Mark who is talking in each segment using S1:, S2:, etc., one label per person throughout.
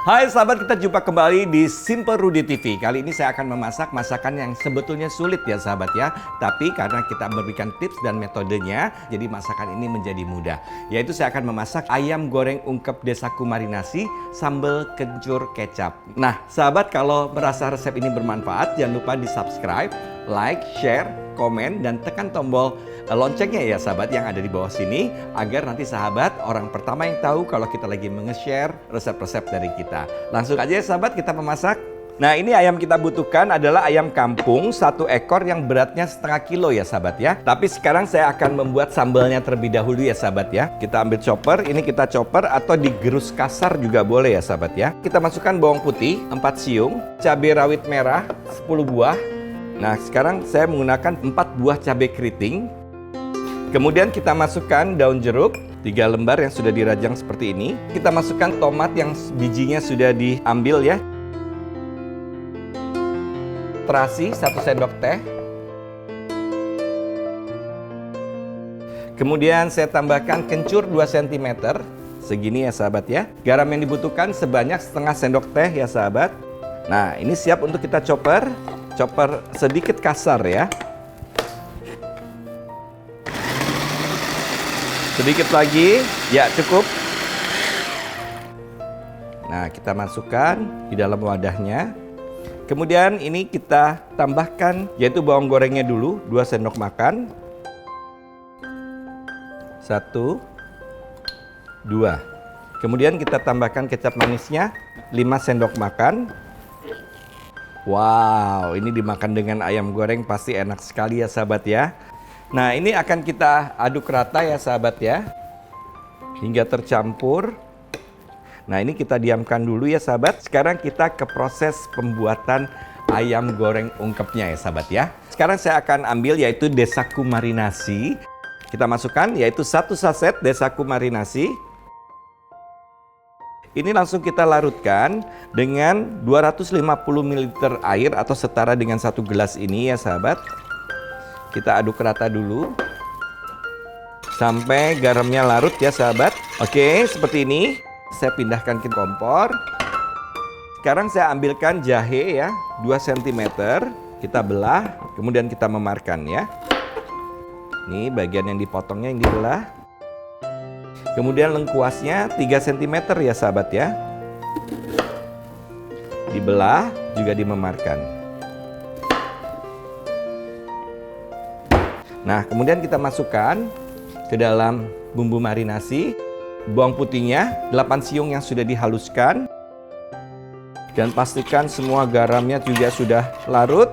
S1: Hai sahabat, kita jumpa kembali di Simple Rudy TV. Kali ini saya akan memasak masakan yang sebetulnya sulit ya sahabat ya. Tapi karena kita memberikan tips dan metodenya, jadi masakan ini menjadi mudah. Yaitu saya akan memasak ayam goreng ungkep desaku marinasi sambal kencur kecap. Nah sahabat, kalau merasa resep ini bermanfaat, jangan lupa di subscribe, like, share, komen, dan tekan tombol loncengnya ya sahabat yang ada di bawah sini, agar nanti sahabat orang pertama yang tahu kalau kita lagi nge-share resep-resep dari kita. Langsung aja ya sahabat, kita memasak. Nah ini ayam kita butuhkan adalah ayam kampung 1 ekor yang beratnya setengah kilo ya sahabat ya. Tapi sekarang saya akan membuat sambalnya terlebih dahulu ya sahabat ya. Kita ambil chopper, ini kita chopper atau digerus kasar juga boleh ya sahabat ya. Kita masukkan bawang putih 4 siung, cabai rawit merah 10 buah. Nah sekarang saya menggunakan 4 buah cabai keriting. Kemudian kita masukkan daun jeruk 3 lembar yang sudah dirajang seperti ini. Kita masukkan tomat yang bijinya sudah diambil ya. Terasi 1 sendok teh. Kemudian saya tambahkan kencur 2 cm. Segini ya sahabat ya. Garam yang dibutuhkan sebanyak setengah sendok teh ya sahabat. Nah ini siap untuk kita chopper. Chopper sedikit kasar ya. Sedikit lagi, ya cukup. Nah kita masukkan di dalam wadahnya. Kemudian ini kita tambahkan yaitu bawang gorengnya dulu 2 sendok makan. 1, 2. Kemudian kita tambahkan kecap manisnya 5 sendok makan. Wow, ini dimakan dengan ayam goreng pasti enak sekali ya sahabat ya. Nah ini akan kita aduk rata ya sahabat ya, hingga tercampur. Nah ini kita diamkan dulu ya sahabat. Sekarang kita ke proses pembuatan ayam goreng ungkepnya ya sahabat ya. Sekarang saya akan ambil yaitu desaku marinasi. Kita masukkan yaitu 1 saset desaku marinasi. Ini langsung kita larutkan dengan 250 ml air atau setara dengan 1 gelas ini ya sahabat. Kita aduk rata dulu sampai garamnya larut ya sahabat. Oke, seperti ini. Saya pindahkan ke kompor. Sekarang saya ambilkan jahe ya, 2 cm. Kita belah, kemudian kita memarkan ya. Ini bagian yang dipotongnya yang dibelah. Kemudian lengkuasnya 3 cm ya sahabat ya. Dibelah juga dimemarkan. Nah, kemudian kita masukkan ke dalam bumbu marinasi. Bawang putihnya 8 siung yang sudah dihaluskan. Dan pastikan semua garamnya juga sudah larut.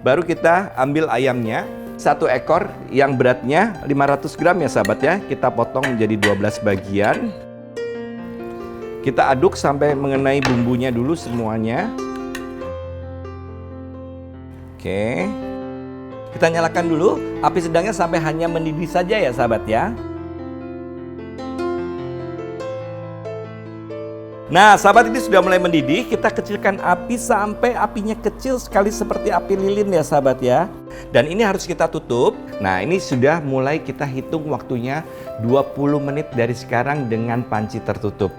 S1: Baru kita ambil ayamnya 1 ekor yang beratnya 500 gram ya sahabat ya. Kita potong menjadi 12 bagian. Kita aduk sampai mengenai bumbunya dulu semuanya. Oke. Kita nyalakan dulu, api sedangnya sampai hanya mendidih saja ya sahabat ya. Nah sahabat, ini sudah mulai mendidih, kita kecilkan api sampai apinya kecil sekali seperti api lilin ya sahabat ya. Dan ini harus kita tutup. Nah ini sudah mulai kita hitung waktunya 20 menit dari sekarang dengan panci tertutup.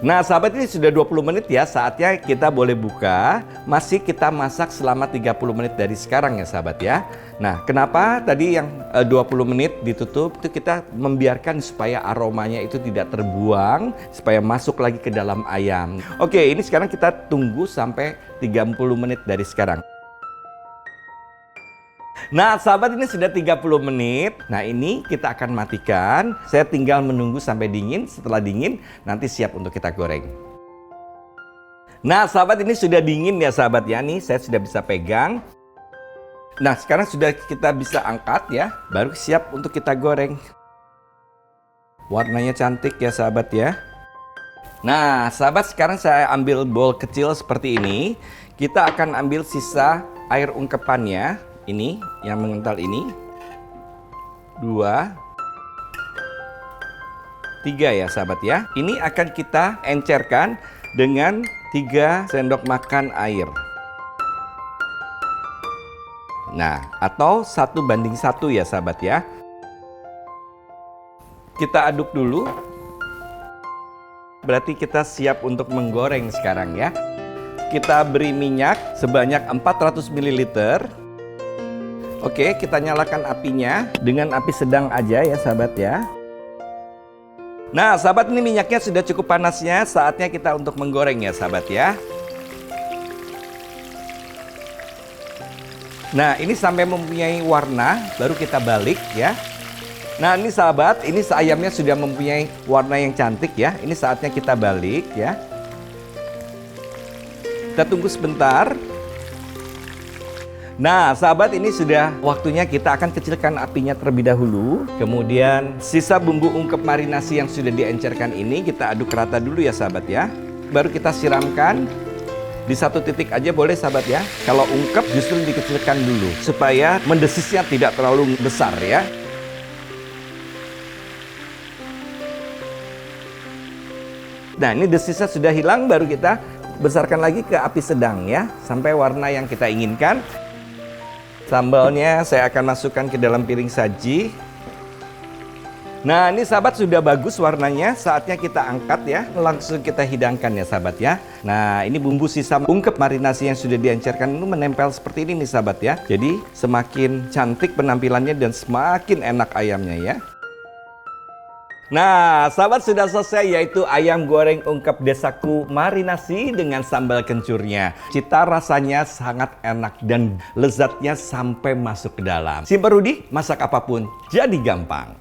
S1: Nah sahabat, ini sudah 20 menit ya, saatnya kita boleh buka. Masih kita masak selama 30 menit dari sekarang ya sahabat ya. Nah kenapa tadi yang 20 menit ditutup, itu kita membiarkan supaya aromanya itu tidak terbuang, supaya masuk lagi ke dalam ayam. Oke, ini sekarang kita tunggu sampai 30 menit dari sekarang. Nah sahabat, ini sudah 30 menit. Nah ini kita akan matikan. Saya tinggal menunggu sampai dingin. Setelah dingin nanti siap untuk kita goreng. Nah sahabat, ini sudah dingin ya sahabat ya. Nih saya sudah bisa pegang. Nah sekarang sudah kita bisa angkat ya. Baru siap untuk kita goreng. Warnanya cantik ya sahabat ya. Nah sahabat, sekarang saya ambil bowl kecil seperti ini. Kita akan ambil sisa air ungkepannya. Ini yang mengental ini 2, 3 ya sahabat ya. Ini akan kita encerkan dengan 3 sendok makan air. Nah, atau 1:1 ya sahabat ya. Kita aduk dulu. berarti kita siap untuk menggoreng sekarang ya. Kita beri minyak sebanyak 400 ml. Oke, kita nyalakan apinya dengan api sedang aja ya sahabat ya. Nah sahabat, ini minyaknya sudah cukup panasnya, saatnya kita untuk menggoreng ya sahabat ya. Nah ini sampai mempunyai warna, baru kita balik ya. Nah ini sahabat, ini ayamnya sudah mempunyai warna yang cantik ya. Ini saatnya kita balik ya. Kita tunggu sebentar. Nah sahabat, ini sudah waktunya kita akan kecilkan apinya terlebih dahulu. Kemudian sisa bumbu ungkep marinasi yang sudah diencerkan ini kita aduk rata dulu ya sahabat ya. Baru kita siramkan. Di satu titik aja boleh sahabat ya. Kalau ungkep justru dikecilkan dulu supaya mendesisnya tidak terlalu besar ya. Nah ini desisnya sudah hilang, baru kita besarkan lagi ke api sedang ya, sampai warna yang kita inginkan. Sambalnya saya akan masukkan ke dalam piring saji. Nah ini sahabat sudah bagus warnanya, saatnya kita angkat ya, langsung kita hidangkan ya sahabat ya. Nah ini bumbu sisa ungkep marinasi yang sudah diencerkan itu menempel seperti ini nih sahabat ya. Jadi semakin cantik penampilannya dan semakin enak ayamnya ya. Nah sahabat, sudah selesai, yaitu ayam goreng ungkep desaku marinasi dengan sambal kencurnya. Cita rasanya sangat enak dan lezatnya sampai masuk ke dalam. Simper Rudi, masak apapun jadi gampang.